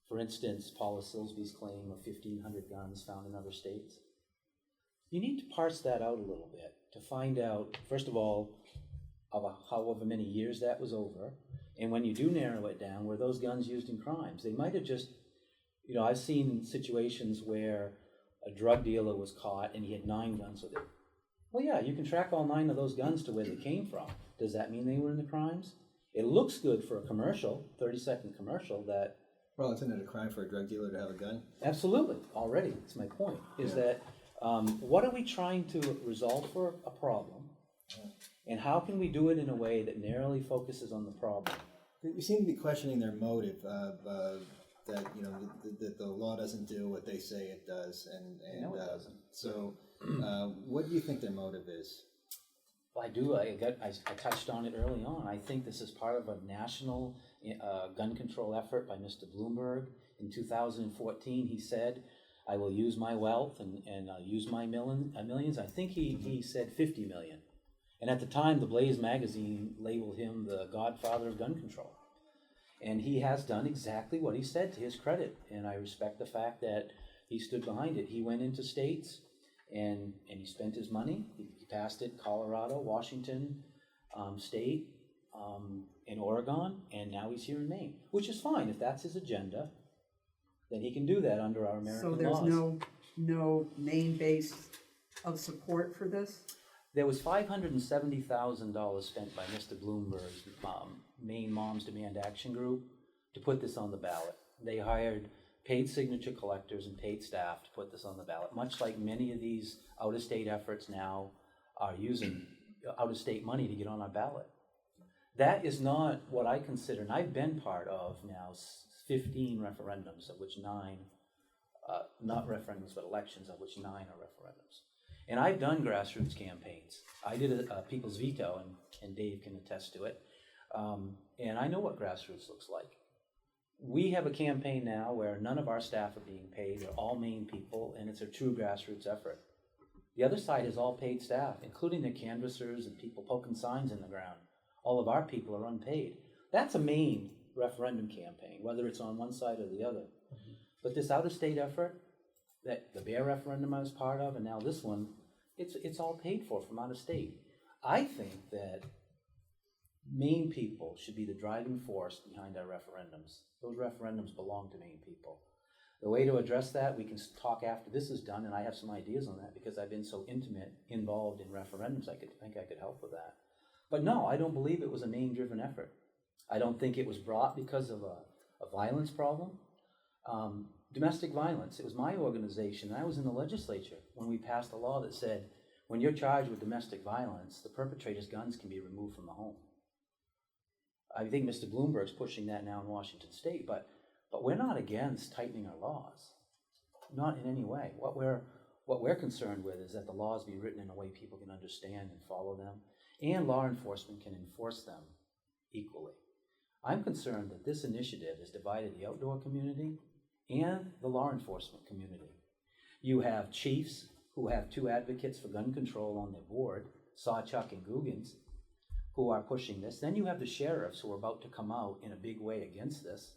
S4: for instance, Paula Silsby's claim of 1,500 guns found in other states, you need to parse that out a little bit to find out, first of all, however many years that was over, and when you do narrow it down, were those guns used in crimes? They might have just, I've seen situations where a drug dealer was caught and he had 9 guns with him. Well, yeah, you can track all 9 of those guns to where they came from. Does that mean they were in the crimes? It looks good for a commercial, 30-second commercial, that
S2: Well, isn't it a crime for a drug dealer to have a gun?
S4: Absolutely, already, that's my point, is that, what are we trying to resolve for a problem? And how can we do it in a way that narrowly focuses on the problem?
S2: You seem to be questioning their motive that that the law doesn't do what they say it does, and
S4: No, it doesn't.
S2: So, what do you think their motive is?
S4: Well, I do. I touched on it early on. I think this is part of a national gun control effort by Mr. Bloomberg. In 2014, he said, "I will use my wealth and use my millions." I think he said 50 million. And at the time, the Blaze magazine labeled him the godfather of gun control. And he has done exactly what he said, to his credit. And I respect the fact that he stood behind it. He went into states and he spent his money. He passed it Colorado, Washington State, and Oregon, and now he's here in Maine, which is fine. If that's his agenda, then he can do that under our American laws.
S6: So there's no Maine base of support for this?
S4: There was $570,000 spent by Mr. Bloomberg's Maine Moms Demand Action Group to put this on the ballot. They hired paid signature collectors and paid staff to put this on the ballot, much like many of these out-of-state efforts now are using out-of-state money to get on our ballot. That is not what I consider, and I've been part of now 15 referendums, of which 9, not referendums, but elections, of which 9 are referendums. And I've done grassroots campaigns. I did a people's veto, and Dave can attest to it. And I know what grassroots looks like. We have a campaign now where none of our staff are being paid. They're all Maine people, and it's a true grassroots effort. The other side is all paid staff, including the canvassers and people poking signs in the ground. All of our people are unpaid. That's a Maine referendum campaign, whether it's on one side or the other. Mm-hmm. But this out-of-state effort, that the Bear referendum I was part of, and now this one, it's all paid for from out of state. I think that Maine people should be the driving force behind our referendums. Those referendums belong to Maine people. The way to address that, we can talk after this is done, and I have some ideas on that because I've been so involved in referendums, I could help with that. But no, I don't believe it was a Maine-driven effort. I don't think it was brought because of a violence problem. Domestic violence, it was my organization, and I was in the legislature when we passed a law that said, when you're charged with domestic violence, the perpetrator's guns can be removed from the home. I think Mr. Bloomberg's pushing that now in Washington State, but we're not against tightening our laws, not in any way. What we're concerned with is that the laws be written in a way people can understand and follow them, and law enforcement can enforce them equally. I'm concerned that this initiative has divided the outdoor community and the law enforcement community. You have chiefs who have 2 advocates for gun control on their board, Sawchuck and Googans, who are pushing this. Then you have the sheriffs who are about to come out in a big way against this.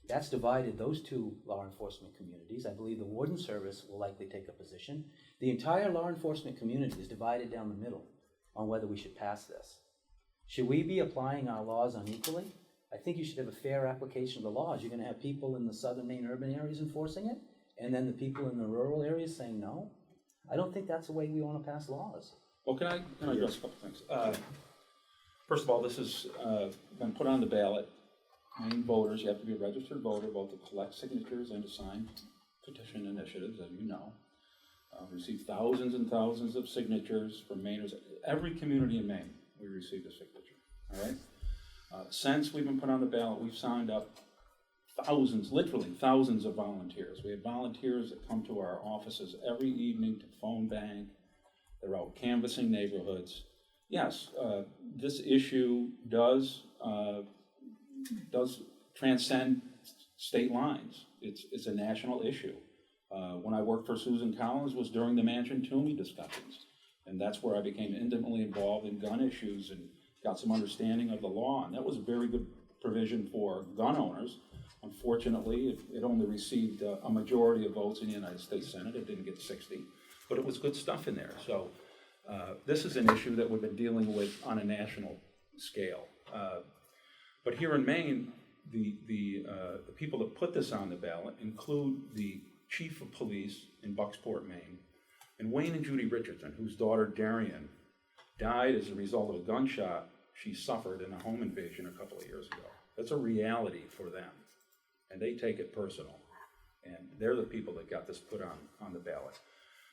S4: That's divided those 2 law enforcement communities. I believe the warden service will likely take a position. The entire law enforcement community is divided down the middle on whether we should pass this. Should we be applying our laws unequally? I think you should have a fair application of the laws. You're going to have people in the southern Maine urban areas enforcing it, and then the people in the rural areas saying no. I don't think that's the way we want to pass laws.
S3: Well, can I address a couple things? First of all, this has been put on the ballot. Maine voters, you have to be a registered voter, both to collect signatures and to sign petition initiatives, as you know. Received thousands and thousands of signatures from Mainers. Every community in Maine, we received a signature, all right? Since we've been put on the ballot, we've signed up thousands, literally thousands of volunteers. We have volunteers that come to our offices every evening to phone bank. They're out canvassing neighborhoods. Yes, this issue does transcend state lines. It's a national issue. When I worked for Susan Collins was during the Manchin-Toomey discussions, and that's where I became intimately involved in gun issues and got some understanding of the law, and that was a very good provision for gun owners. Unfortunately, it only received a majority of votes in the United States Senate. It didn't get 60, but it was good stuff in there. So this is an issue that we've been dealing with on a national scale. But here in Maine, the people that put this on the ballot include the chief of police in Bucksport, Maine, and Wayne and Judy Richardson, whose daughter Darian died as a result of a gunshot she suffered in a home invasion a couple of years ago. That's a reality for them. and they take it personal. And they're the people that got this put on the ballot.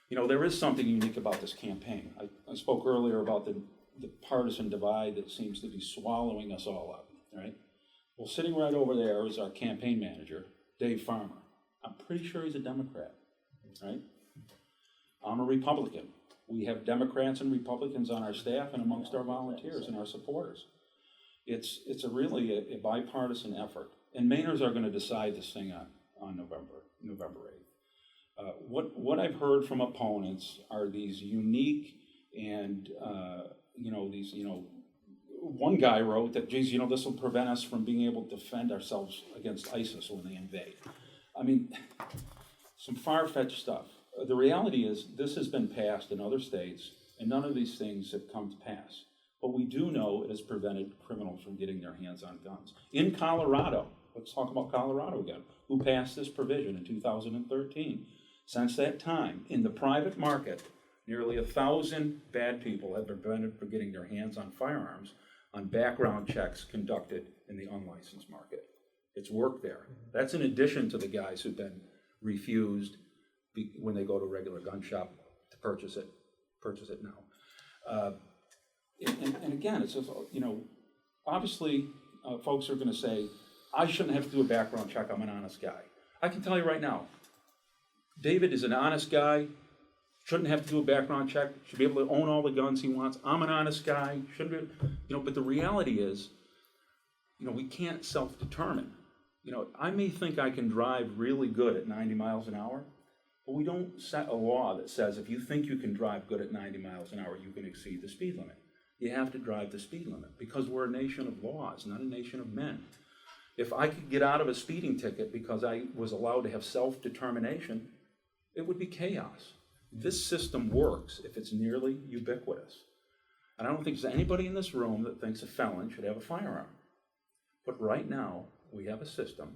S3: You know, there is something unique about this campaign. I spoke earlier about the partisan divide that seems to be swallowing us all up, right? Well, sitting right over there is our campaign manager, Dave Farmer. I'm pretty sure he's a Democrat, right? I'm a Republican. We have Democrats and Republicans on our staff and amongst our volunteers and our supporters. It's really a bipartisan effort. And Mainers are going to decide this thing on November 8th. What I've heard from opponents are these unique and, one guy wrote that, geez, this will prevent us from being able to defend ourselves against ISIS when they invade. I mean, some far-fetched stuff. The reality is this has been passed in other states, and none of these things have come to pass. But we do know it has prevented criminals from getting their hands on guns. In Colorado, let's talk about Colorado again, who passed this provision in 2013. Since that time, in the private market, nearly 1,000 bad people have been prevented from getting their hands on firearms on background checks conducted in the unlicensed market. It's worked there. That's in addition to the guys who've been refused when they go to a regular gun shop to purchase it now. And again, it's just, obviously folks are going to say, I shouldn't have to do a background check, I'm an honest guy. I can tell you right now, David is an honest guy, shouldn't have to do a background check, should be able to own all the guns he wants. I'm an honest guy, shouldn't be, but the reality is, we can't self-determine. I may think I can drive really good at 90 miles an hour, but we don't set a law that says if you think you can drive good at 90 miles an hour, you can exceed the speed limit. You have to drive the speed limit because we're a nation of laws, not a nation of men. If I could get out of a speeding ticket because I was allowed to have self-determination, it would be chaos. This system works if it's nearly ubiquitous. And I don't think there's anybody in this room that thinks a felon should have a firearm. But right now, we have a system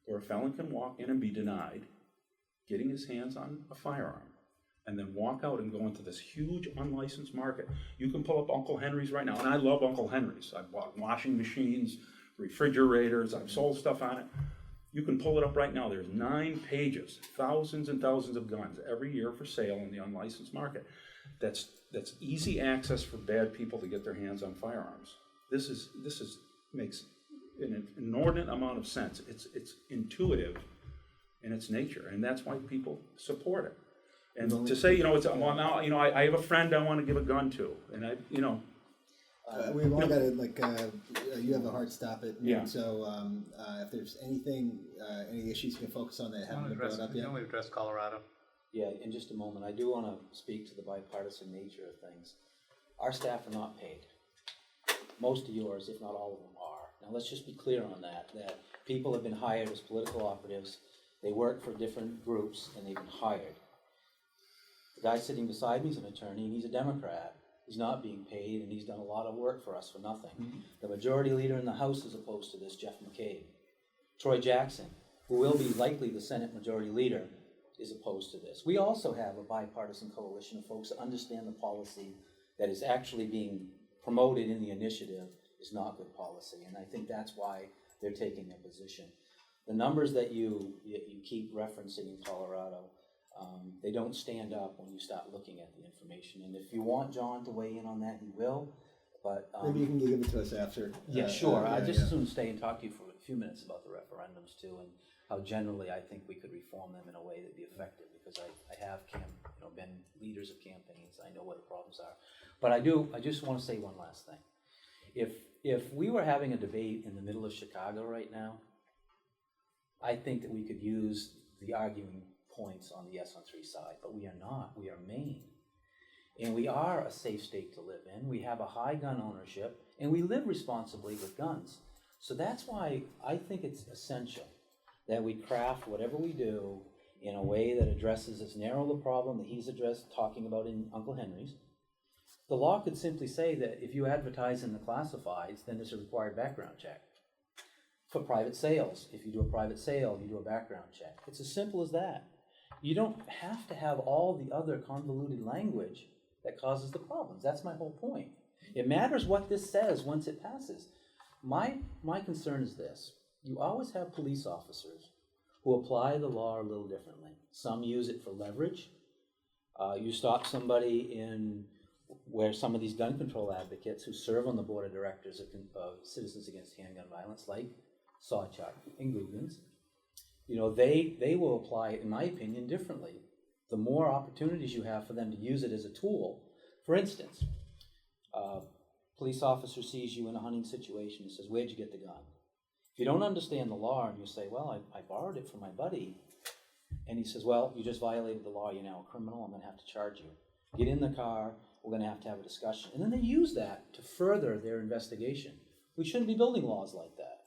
S3: where a felon can walk in and be denied getting his hands on a firearm and then walk out and go into this huge unlicensed market. You can pull up Uncle Henry's right now, and I love Uncle Henry's. I've bought washing machines, refrigerators, I've sold stuff on it. You can pull it up right now. There's 9 pages, thousands and thousands of guns every year for sale in the unlicensed market. That's easy access for bad people to get their hands on firearms. This makes an inordinate amount of sense. It's intuitive in its nature, and that's why people support it. And to say, I have a friend I want to give a gun to, and
S2: we've only got you have a hard stop at noon,
S3: Yeah.
S2: so if there's anything, any issues you can focus on that haven't been brought up yet.
S7: We've addressed Colorado.
S4: Yeah, in just a moment, I do want to speak to the bipartisan nature of things. Our staff are not paid. Most of yours, if not all of them, are. Now, let's just be clear on that people have been hired as political operatives. They work for different groups, and they've been hired. The guy sitting beside me is an attorney, and he's a Democrat. He's not being paid, and he's done a lot of work for us for nothing. Mm-hmm. The majority leader in the House is opposed to this, Jeff McCabe. Troy Jackson, who will be likely the Senate majority leader, is opposed to this. We also have a bipartisan coalition of folks that understand the policy that is actually being promoted in the initiative is not good policy, and I think that's why they're taking their position. The numbers that you keep referencing in Colorado, they don't stand up when you start looking at the information. And if you want John to weigh in on that, he will. But
S2: maybe you can give it to us after.
S4: Yeah, sure. I just as soon stay and talk to you for a few minutes about the referendums too, and how generally I think we could reform them in a way that'd be effective. Because I have been leaders of campaigns. I know what the problems are. But I just want to say one last thing. If we were having a debate in the middle of Chicago right now, I think that we could use the arguing points on the S-on-3 side, but we are not. We are Maine. And we are a safe state to live in. We have a high gun ownership, and we live responsibly with guns. So that's why I think it's essential that we craft whatever we do in a way that addresses as narrow the problem that he's talking about in Uncle Henry's. The law could simply say that if you advertise in the classifieds, then there's a required background check. For private sales, if you do a private sale, you do a background check. It's as simple as that. You don't have to have all the other convoluted language that causes the problems. That's my whole point. It matters what this says once it passes. My concern is this. you always have police officers who apply the law a little differently. Some use it for leverage. You stop somebody in where some of these gun control advocates who serve on the board of directors of Citizens Against Handgun Violence, like Sawchuck and Guggen's, they will apply it, in my opinion, differently. The more opportunities you have for them to use it as a tool. For instance, police officer sees you in a hunting situation and says, "Where'd you get the gun?" If you don't understand the law and you say, "Well, I borrowed it from my buddy," and he says, "Well, you just violated the law, you're now a criminal, I'm going to have to charge you. Get in the car, we're going to have a discussion." And then they use that to further their investigation. We shouldn't be building laws like that.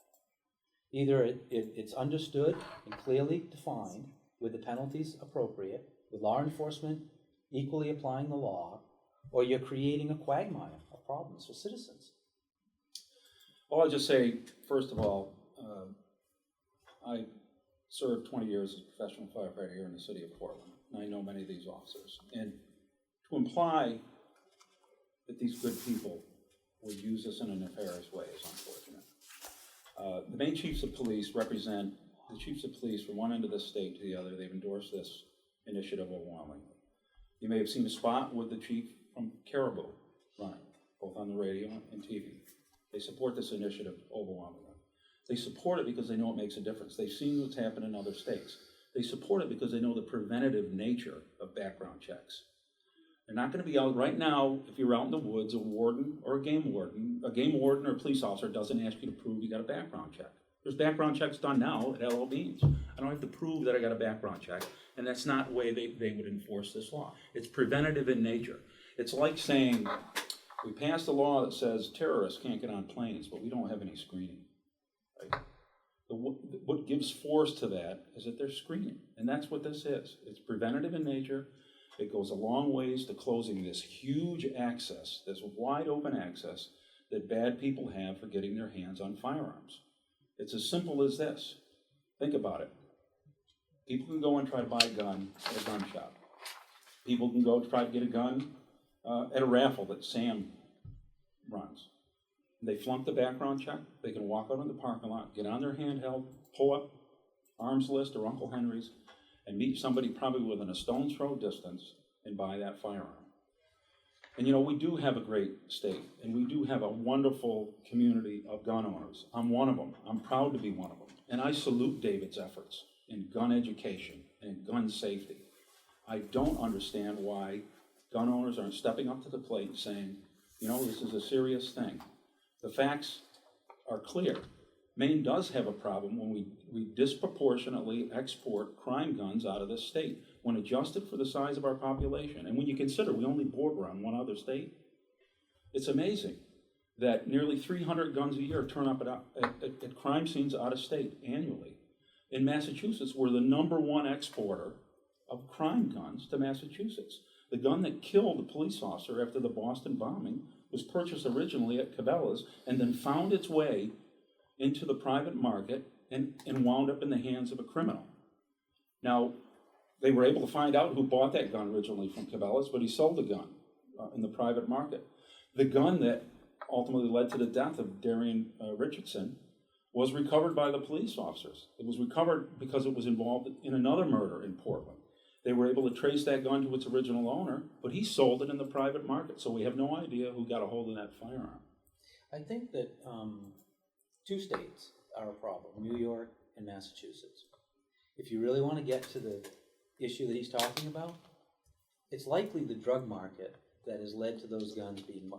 S4: Either it's understood and clearly defined with the penalties appropriate, with law enforcement equally applying the law, or you're creating a quagmire of problems for citizens.
S3: Well, I'll just say, first of all, I served 20 years as a professional firefighter here in the city of Portland, and I know many of these officers. And to imply that these good people would use this in a nefarious way is unfortunate. The Maine chiefs of police represent the chiefs of police from one end of the state to the other. They've endorsed this initiative overwhelmingly. You may have seen a spot with the chief from Caribou running, both on the radio and TV. They support this initiative overwhelmingly. They support it because they know it makes a difference. They've seen what's happened in other states. They support it because they know the preventative nature of background checks. They're not going to be out right now. If you're out in the woods, a warden or a game warden or a police officer doesn't ask you to prove you got a background check. There's background checks done now at LL Beans. I don't have to prove that I got a background check, and that's not the way they would enforce this law. It's preventative in nature. It's like saying, we passed a law that says terrorists can't get on planes, but we don't have any screening. Right? What gives force to that is that they're screening, and that's what this is. It's preventative in nature. It goes a long ways to closing this huge access, this wide open access that bad people have for getting their hands on firearms. It's as simple as this. Think about it. People can go and try to buy a gun at a gun shop. People can go try to get a gun at a raffle that Sam runs. They flunk the background check. They can walk out in the parking lot, get on their handheld, pull up Arms List or Uncle Henry's, and meet somebody probably within a stone's throw distance and buy that firearm. And we do have a great state, and we do have a wonderful community of gun owners. I'm one of them. I'm proud to be one of them. And I salute David's efforts in gun education and gun safety. I don't understand why gun owners aren't stepping up to the plate and saying, this is a serious thing. The facts are clear. Maine does have a problem when we disproportionately export crime guns out of this state when adjusted for the size of our population. And when you consider we only border on one other state, it's amazing that nearly 300 guns a year turn up at crime scenes out of state annually. In Massachusetts, we're the #1 exporter of crime guns to Massachusetts. The gun that killed the police officer after the Boston bombing was purchased originally at Cabela's and then found its way into the private market and wound up in the hands of a criminal. Now, they were able to find out who bought that gun originally from Cabela's, but he sold the gun in the private market. The gun that ultimately led to the death of Darian Richardson was recovered by the police officers. It was recovered because it was involved in another murder in Portland. They were able to trace that gun to its original owner, but he sold it in the private market, so we have no idea who got a hold of that firearm.
S4: I think that 2 states are a problem, New York and Massachusetts. If you really want to get to the issue that he's talking about, it's likely the drug market that has led to those guns being...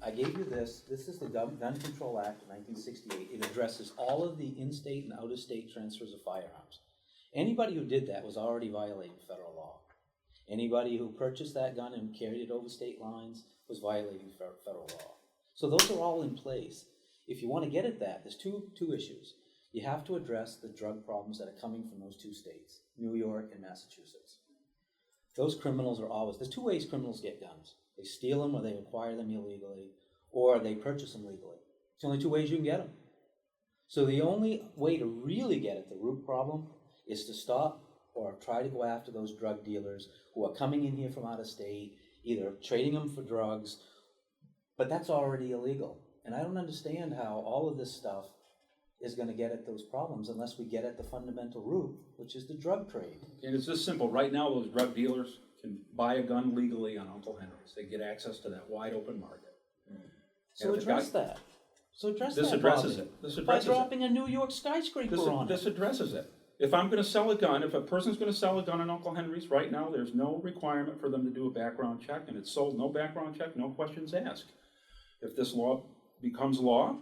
S4: I gave you this. This is the Gun Control Act of 1968. It addresses all of the in-state and out-of-state transfers of firearms. Anybody who did that was already violating federal law. Anybody who purchased that gun and carried it over state lines was violating federal law. So those are all in place. If you want to get at that, there's two issues. You have to address the drug problems that are coming from those 2 states, New York and Massachusetts. Those criminals are always... There's 2 ways criminals get guns. They steal them or they acquire them illegally, or they purchase them legally. It's the only 2 ways you can get them. So the only way to really get at the root problem is to stop or try to go after those drug dealers who are coming in here from out of state, either trading them for drugs, but that's already illegal. And I don't understand how all of this stuff is gonna get at those problems unless we get at the fundamental root, which is the drug trade.
S3: And it's this simple. Right now, those drug dealers can buy a gun legally on Uncle Henry's. They get access to that wide open market.
S4: So
S3: And if a guy-
S4: address that. So address
S3: This
S4: that,
S3: addresses
S4: Bobby.
S3: it. This
S4: By
S3: addresses it.
S4: dropping a New York skyscraper on
S3: This
S4: it.
S3: addresses it. If I'm going to sell a gun, if a person's going to sell a gun in Uncle Henry's right now, there's no requirement for them to do a background check, and it's sold, no background check, no questions asked. If this law becomes law,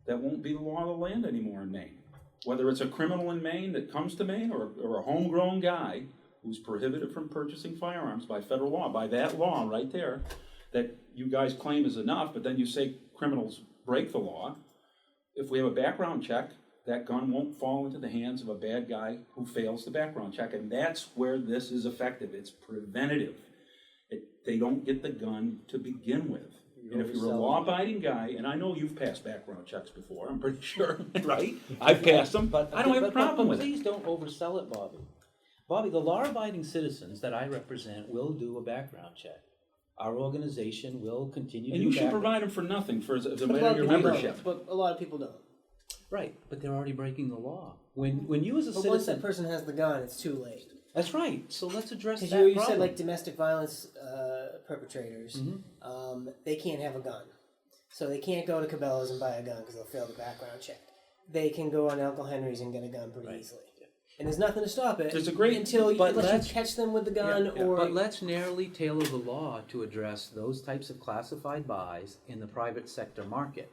S3: that won't be the law of the land anymore in Maine. Whether it's a criminal in Maine that comes to Maine or a homegrown guy who's prohibited from purchasing firearms by federal law, by that law right there, that you guys claim is enough, but then you say criminals break the law. If we have a background check, that gun won't fall into the hands of a bad guy who fails the background check, and that's where this is effective. It's preventative. They don't get the gun to begin with. And if you're a law-abiding guy, and I know you've passed background checks before, I'm pretty sure, right? I've passed them, but I don't have a problem with it.
S4: Please don't oversell it, Bobby. Bobby, the law-abiding citizens that I represent will do a background check. Our organization will continue to
S3: And
S4: do
S3: you should
S4: background.
S3: provide them for nothing for as a
S5: But a
S3: matter
S5: lot
S3: of your
S5: of people
S3: membership.
S5: don't, but a lot of people don't.
S4: Right, but they're already breaking the law. When you as a
S5: But once
S4: citizen,
S5: that person has the gun, it's too late.
S4: that's right. So let's address that
S5: Because you
S4: problem.
S5: said like domestic violence perpetrators, they can't have a gun, so they can't go to Cabela's and buy a gun because they'll fail the background check. They can go on Uncle Henry's and get a gun pretty easily, and there's nothing to stop it.
S3: There's a great-
S5: until
S4: but
S5: unless
S4: let's-
S5: you catch them with the gun or.
S4: But let's narrowly tailor the law to address those types of classified buys in the private sector market.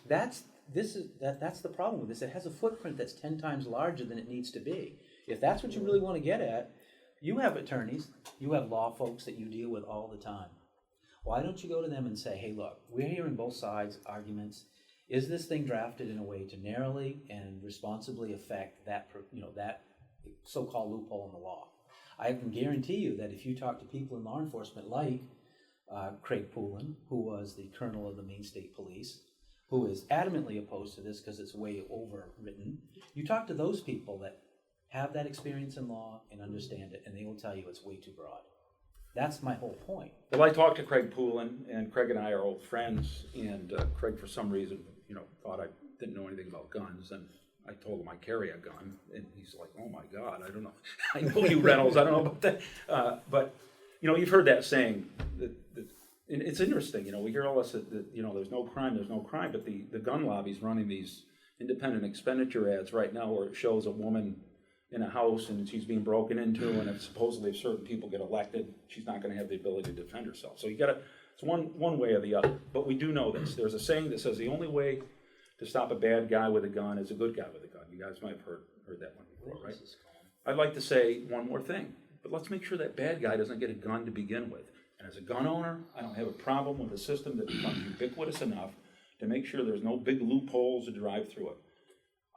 S4: That's the problem with this. It has a footprint that's 10 times larger than it needs to be. If that's what you really want to get at, you have attorneys, you have law folks that you deal with all the time. Why don't you go to them and say, hey, look, we're hearing both sides' arguments. Is this thing drafted in a way to narrowly and responsibly affect that so-called loophole in the law? I can guarantee you that if you talk to people in law enforcement like Craig Poulin, who was the colonel of the Maine State Police, who is adamantly opposed to this because it's way overwritten, you talk to those people that have that experience in law and understand it, and they will tell you it's way too broad. That's my whole point.
S3: Well, I talked to Craig Poulin, and Craig and I are old friends, and Craig, for some reason, thought I didn't know anything about guns, and I told him I carry a gun, and he's like, oh my God, I don't know. I know you, Reynolds, I don't know about that. But, you've heard that saying, that and it's interesting, we hear all this, that there's no crime, but the gun lobby's running these independent expenditure ads right now where it shows a woman in a house and she's being broken into, and if supposedly if certain people get elected, she's not going to have the ability to defend herself. So it's one way or the other. But we do know this. There's a saying that says the only way to stop a bad guy with a gun is a good guy with a gun. You guys might have heard that one before, right? I'd like to say one more thing, but let's make sure that bad guy doesn't get a gun to begin with. And as a gun owner, I don't have a problem with a system that becomes ubiquitous enough to make sure there's no big loopholes to drive through it.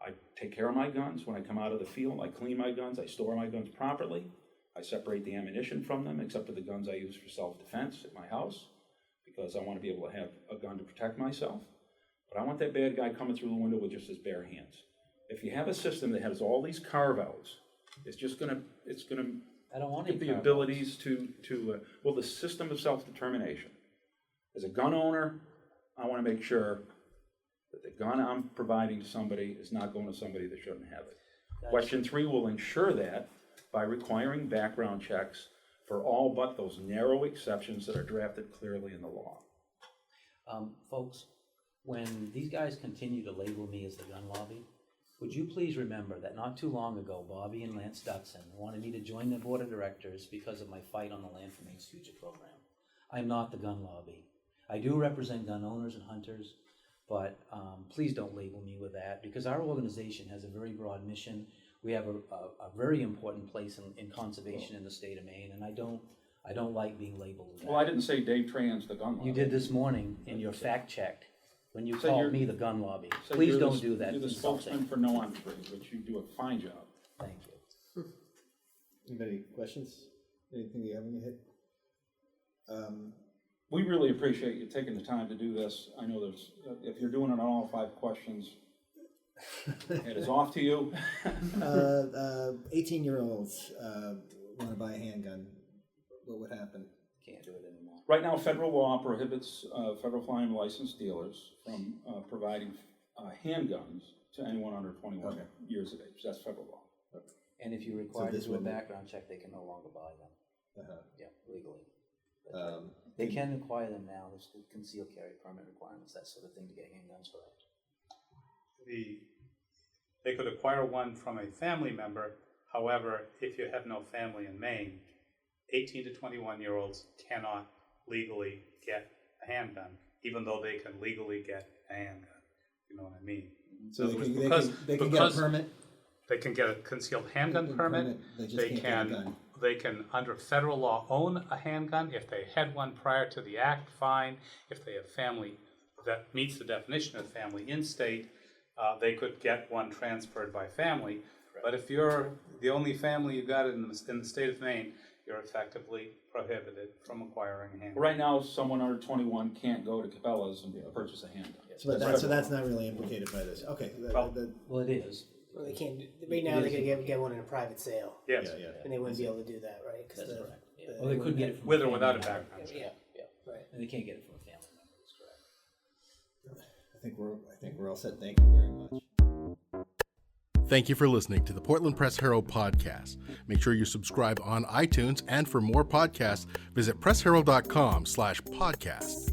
S3: I take care of my guns when I come out of the field. I clean my guns. I store my guns properly. I separate the ammunition from them, except for the guns I use for self-defense at my house, because I want to be able to have a gun to protect myself. But I want that bad guy coming through the window with just his bare hands. If you have a system that has all these carve-outs, it's gonna
S4: I don't want
S3: give
S4: any
S3: the
S4: carve-outs.
S3: abilities to the system of self-determination. As a gun owner, I want to make sure that the gun I'm providing to somebody is not going to somebody that shouldn't have it. Question 3 will ensure that by requiring background checks for all but those narrow exceptions that are drafted clearly in the law.
S4: Folks, when these guys continue to label me as the gun lobby, would you please remember that not too long ago, Bobby and Lance Dutson wanted me to join the board of directors because of my fight on the Land for Maine's Future program. I'm not the gun lobby. I do represent gun owners and hunters, but please don't label me with that, because our organization has a very broad mission. We have a very important place in conservation in the state of Maine, and I don't like being labeled with that.
S3: Well, I didn't say Dave Trahan's the gun lobby.
S4: You did this morning in your fact check when you
S3: So
S4: called
S3: you're-
S4: me the gun lobby.
S3: So
S4: Please
S3: you're
S4: don't do that.
S3: You're the
S4: It's insulting.
S3: spokesman for No on Three, which you do a fine job.
S4: Thank you.
S2: Anybody questions? Anything you have in your head?
S3: We really appreciate you taking the time to do this. I know if you're doing it on all 5 questions, it is off to you.
S2: 18-year-olds want to buy a handgun. What would happen?
S4: Can't do it anymore.
S3: Right now, federal law prohibits federal firearm licensed dealers from providing handguns to anyone under 21
S2: Okay.
S3: years of age. That's federal law.
S4: And if you're required to
S2: this
S4: do a
S2: wouldn't-
S4: background check, they can no longer buy them,
S2: Uh-huh.
S4: yeah, legally. That's right. They can acquire them now, there's the concealed carry permit requirements, that sort of thing to get handguns for it.
S7: They could acquire one from a family member. However, if you have no family in Maine, 18 to 21-year-olds cannot legally get a handgun, even though they can legally get a handgun. You know what I mean?
S2: So they
S7: it was
S2: can,
S7: because-
S2: they can get a
S7: because
S2: permit?
S7: They can get a concealed handgun permit.
S2: They just
S7: They
S2: can't get a gun.
S7: They can, under federal law, own a handgun. If they had one prior to the act, fine. If they have family that meets the definition of family in state, they could get one transferred by family. But if you're the only family you got in the state of Maine, you're effectively prohibited from acquiring a handgun.
S3: Right now, someone under 21 can't go to Cabela's and purchase a handgun.
S2: So that's not really implicated by this. Okay.
S4: Well, it is.
S5: Well, they can't. Right now, they could get one in a private sale,
S7: Yes,
S2: Yeah.
S5: and they wouldn't be able to do that, right?
S4: That's correct. Yeah.
S5: the-
S4: Well, they could get it from
S7: with or
S4: family
S7: without a
S4: member.
S7: background check.
S4: Yeah, yeah,
S5: Right.
S4: and they can't get it from a family member, that's correct.
S2: I think we're all set. Thank you very much.
S1: Thank you for listening to the Portland Press Herald podcast. Make sure you subscribe on iTunes, and for more podcasts, visit pressherald.com/podcast.